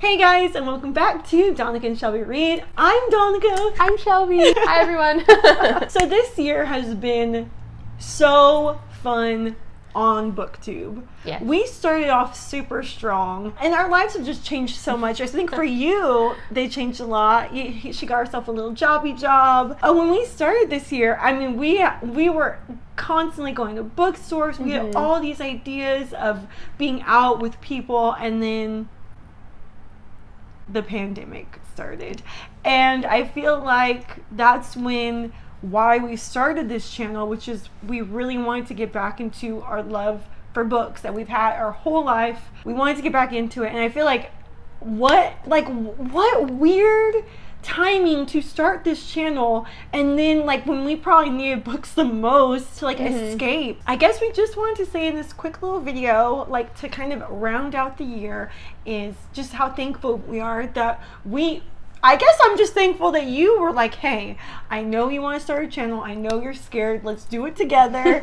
Hey guys, and welcome back to Donica and Shelby Read. I'm Donica. I'm Shelby. Hi everyone. So this year has been so fun on BookTube. Yes. We started off super strong, and our lives have just changed so much. I think for you, they changed a lot. She got herself a little jobby job. When we started this year, I mean, we were constantly going to bookstores. We had all these ideas of being out with people, and then the pandemic started, and I feel like that's why we started this channel, which is we really wanted to get back into our love for books that we've had our whole life. We wanted to get back into it, and I feel like what weird timing to start this channel, and then like when we probably needed books the most to escape. I guess we just wanted to say in this quick little video, like to kind of round out the year, is just how thankful we are that I guess I'm just thankful that you were like, hey, I know you want to start a channel, I know you're scared, let's do it together.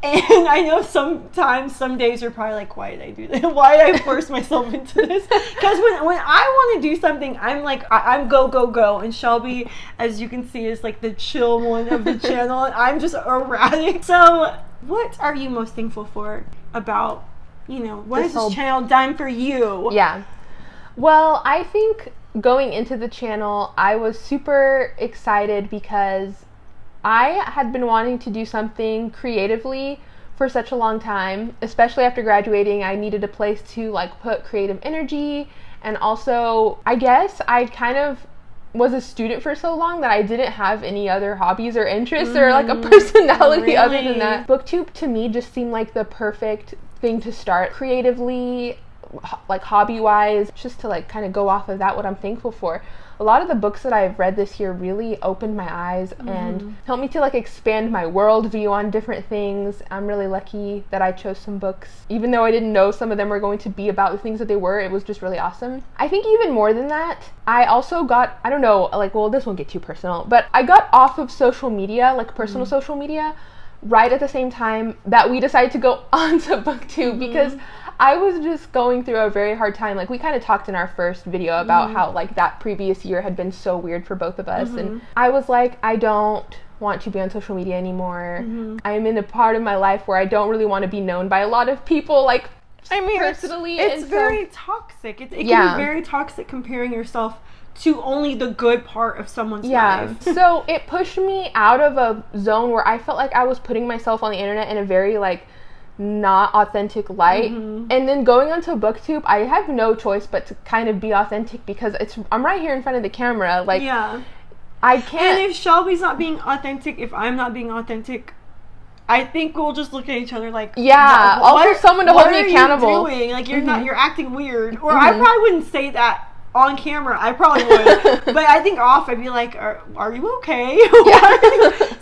And I know sometimes, some days you're probably like, why did I do this? Why did I force myself into this? Because when I want to do something, I'm like, I'm go, go, go. And Shelby, as you can see, is like the chill one of the channel. And I'm just erratic. So what are you most thankful for about, what has this channel done for you? Yeah. Well, I think going into the channel, I was super excited because I had been wanting to do something creatively for such a long time, especially after graduating. I needed a place to put creative energy, and also I guess I kind of was a student for so long that I didn't have any other hobbies or interests or a personality other than that. BookTube to me just seemed like the perfect thing to start creatively, hobby-wise, just to kind of go off of that, what I'm thankful for. A lot of the books that I've read this year really opened my eyes and helped me to expand my worldview on different things. I'm really lucky that I chose some books. Even though I didn't know some of them were going to be about the things that they were, it was just really awesome. I think even more than that, I also got, I don't know, this won't get too personal, but I got off of social media, personal social media, right at the same time that we decided to go onto BookTube because I was just going through a very hard time. We kind of talked in our first video about how that previous year had been so weird for both of us. And I was like, I don't want to be on social media anymore. I'm in a part of my life where I don't really want to be known by a lot of people, personally. It's very toxic. It can be very toxic comparing yourself to only the good part of someone's life. So it pushed me out of a zone where I felt like I was putting myself on the internet in a very not authentic light, and then going onto BookTube, I have no choice but to kind of be authentic because I'm right here in front of the camera. I can't. And if Shelby's not being authentic, if I'm not being authentic, I think we'll just look at each other like, I'll have someone to hold me accountable. What are you doing? You're acting weird. Or I probably wouldn't say that on camera. I probably would. But I think off, I'd be like, are you okay?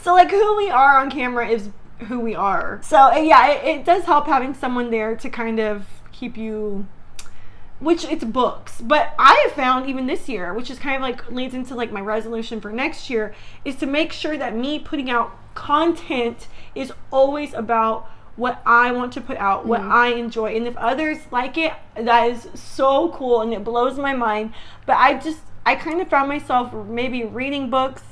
So who we are on camera is who we are. So it does help having someone there to kind of keep you, which it's books. But I have found even this year, which is kind of leads into my resolution for next year, is to make sure that me putting out content is always about what I want to put out, what I enjoy. And if others like it, that is so cool and it blows my mind. But I kind of found myself maybe reading books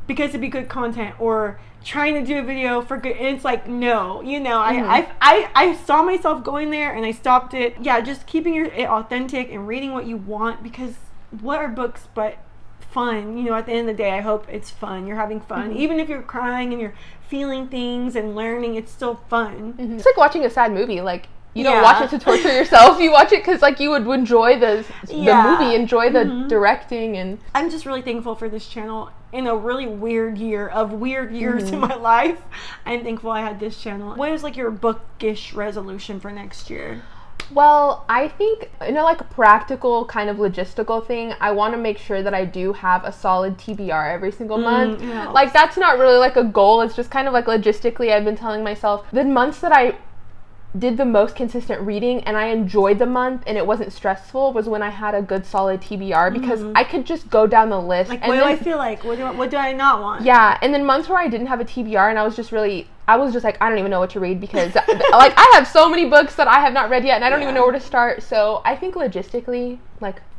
because it'd be good content, or trying to do a video for good, and it's no, I saw myself going there and I stopped it. Just keeping it authentic and reading what you want, because what are books but fun? At the end of the day, I hope it's fun. You're having fun. Even if you're crying and you're feeling things and learning, it's still fun. It's like watching a sad movie. You don't watch it to torture yourself. You watch it because you would enjoy the movie, enjoy the directing. And I'm just really thankful for this channel in a really weird year of weird years in my life. I'm thankful I had this channel. What is your bookish resolution for next year? Well, I think in a practical kind of logistical thing, I want to make sure that I do have a solid TBR every single month. That's not really a goal. It's just kind of logistically, I've been telling myself the months that I did the most consistent reading and I enjoyed the month and it wasn't stressful was when I had a good solid TBR, because I could just go down the list. What do I feel like? What do I not want? Yeah, and then months where I didn't have a TBR and I was just I don't even know what to read because I have so many books that I have not read yet and I don't even know where to start. So I think logistically,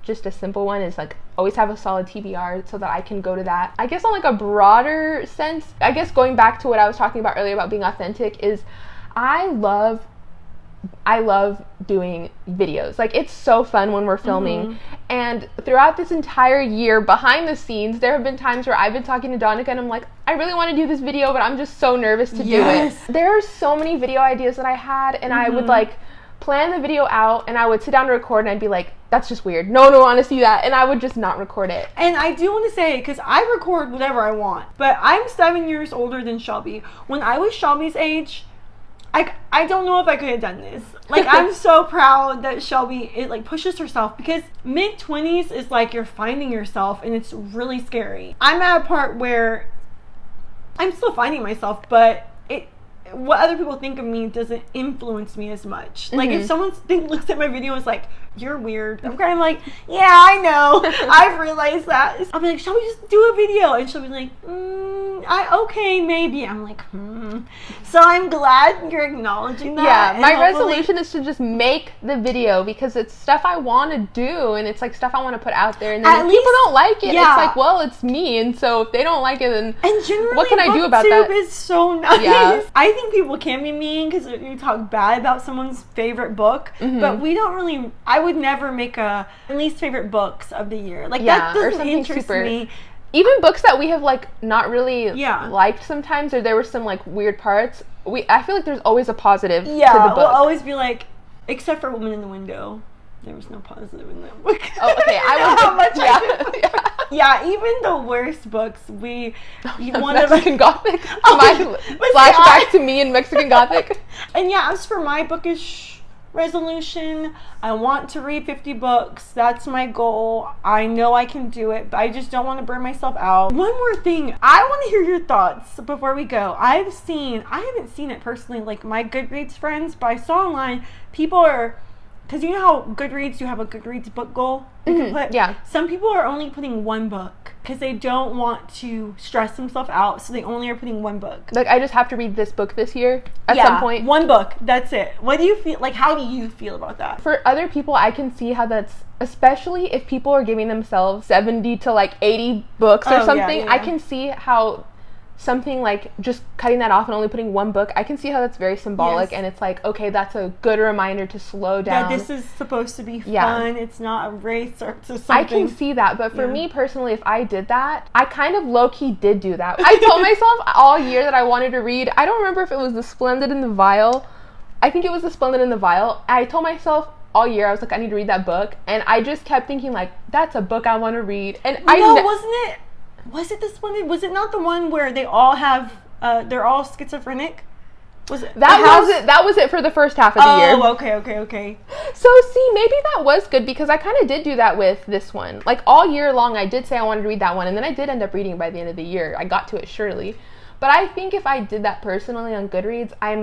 just a simple one, is like always have a solid TBR so that I can go to that. I guess on like a broader sense, I guess going back to what I was talking about earlier about being authentic, is I love doing videos. Like, it's so fun when we're filming. And throughout this entire year, behind the scenes, there have been times where I've been talking to Donica and I'm like, I really want to do this video, but I'm just so nervous to do it. There are so many video ideas that I had, and I would like plan the video out, and I would sit down to record, and I'd be like, that's just weird. No one want to see that. And I would just not record it. And I do want to say, because I record whatever I want, but I'm 7 years older than Shelby. When I was Shelby's age, I don't know if I could have done this. Like, I'm so proud that Shelby, it like pushes herself, because mid-20s is like you're finding yourself, and it's really scary. I'm at a part where I'm still finding myself, but what other people think of me doesn't influence me as much. Like, if someone looks at my video and is like, you're weird, I'm kind of like, yeah, I know. I've realized that. I'll be like, shall we just do a video? And she'll be like, okay, maybe. I'm like, So I'm glad you're acknowledging that. Yeah, my resolution is to just make the video, because it's stuff I want to do, and it's like stuff I want to put out there. And then if people don't like it, it's like, well, it's me. And so if they don't like it, then what can I do about that? BookTube is so nice. Yeah. I think people can be mean because you talk bad about someone's favorite book, but we don't really. I would never make a least favorite books of the year. Like, that doesn't interest me. Even books that we have like not really liked sometimes, or there were some like weird parts, I feel like there's always a positive to the book. We'll always be like, except for Woman in the Window, there was no positive in that book. Oh, okay. Even the worst books, Mexican Gothic. Flashback to me in Mexican Gothic. And as for my bookish resolution, I want to read 50 books. That's my goal. I know I can do it, but I just don't want to burn myself out. One more thing, I want to hear your thoughts before we go. I haven't seen it personally, like my Goodreads friends, but I saw online people are, because you know how Goodreads, you have a Goodreads book goal you can put? Some people are only putting one book because they don't want to stress themselves out, so they only are putting one book. Like, I just have to read this book this year at some point. One book, that's it. What do you feel, like, how do you feel about that? For other people, I can see how that's, especially if people are giving themselves 70 to like 80 books or something, I can see how something like just cutting that off and only putting one book, I can see how that's very symbolic, and it's like, okay, that's a good reminder to slow down. That this is supposed to be fun. It's not a race or something. I can see that, but for me personally, if I did that, I kind of low-key did do that. I told myself all year that I wanted to read, I don't remember if it was The Splendid and the Vile. I think it was The Splendid and the Vile. I told myself all year, I was like, I need to read that book, and I just kept thinking like, that's a book I want to read. And wasn't it? Was it this one? Was it not the one where they all have, they're all schizophrenic? Was it? That was it for the first half of the year. Oh, okay. So see, maybe that was good, because I kind of did do that with this one. Like, all year long, I did say I wanted to read that one, and then I did end up reading by the end of the year. I got to it surely. But I think if I did that personally on Goodreads, I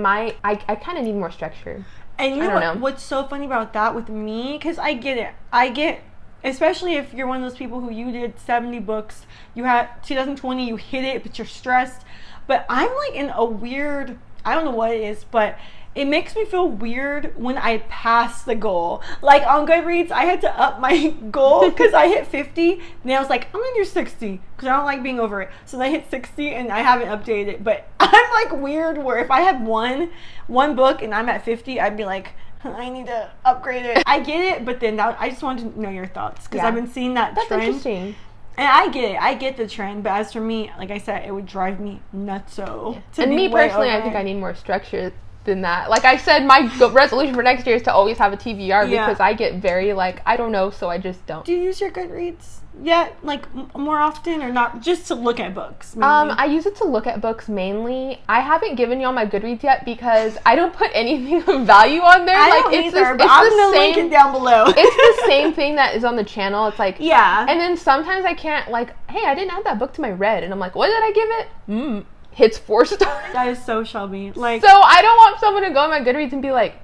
kind of need more structure. And you know what's so funny about that with me? Because I get it. Especially if you're one of those people who you did 70 books, you had 2020, you hit it, but you're stressed. But I'm like in a weird, I don't know what it is, but it makes me feel weird when I pass the goal. Like on Goodreads, I had to up my goal because I hit 50, and I was like, I'm gonna do 60 because I don't like being over it. So then I hit 60 and I haven't updated it. But I'm like weird where if I had one book and I'm at 50, I'd be like, I need to upgrade it. I get it, but then I just wanted to know your thoughts, because I've been seeing that trend. That's interesting. And I get it. I get the trend. But as for me, like I said, it would drive me nutso. Yeah. And me personally, I think I need more structure than that. Like I said, my resolution for next year is to always have a TBR, because I get very like, I don't know, so I just don't. Do you use your Goodreads yet, like more often, or not, just to look at books mainly? I use it to look at books mainly. I haven't given y'all my Goodreads yet because I don't put anything of value on there. I don't either, but I'm gonna link it down below. It's the same thing that is on the channel. It's like, yeah. And then sometimes I can't, like, hey, I didn't add that book to my read, and I'm like, what did I give it? Hits 4 stars. That is so Shelby. Like, so I don't want someone to go on my Goodreads and be like,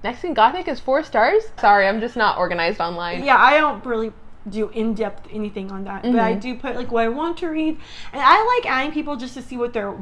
Mexican Gothic is 4 stars? Sorry, I'm just not organized online. Yeah, I don't really do in-depth anything on that, but I do put like what I want to read, and I like adding people just to see what their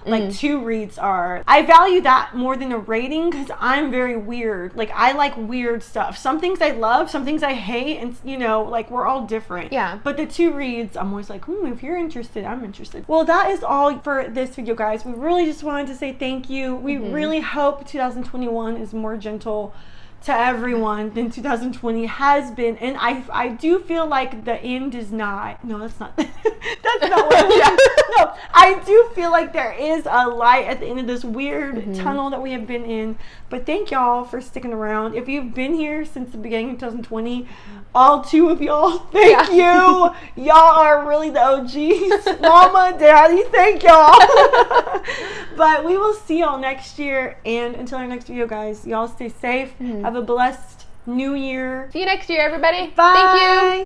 like to reads are. I value that more than a rating because I'm very weird. Like I like weird stuff. Some things I love, some things I hate, and you know, like we're all different. Yeah. But the to reads, I'm always like, if you're interested, I'm interested. Well, that is all for this video, guys. We really just wanted to say thank you. We really hope 2021 is more gentle to everyone than 2020 has been, and I do feel like the end is not. No, that's not. That's not what it is. No, I do feel like there is a light at the end of this weird tunnel that we have been in. But thank y'all for sticking around. If you've been here since the beginning of 2020, all 2 of y'all, thank you. Y'all are really the OGs. Mama, Daddy, thank y'all. But we will see y'all next year, and until our next video, guys, y'all stay safe. Have a blessed new year. See you next year, everybody. Bye. Thank you.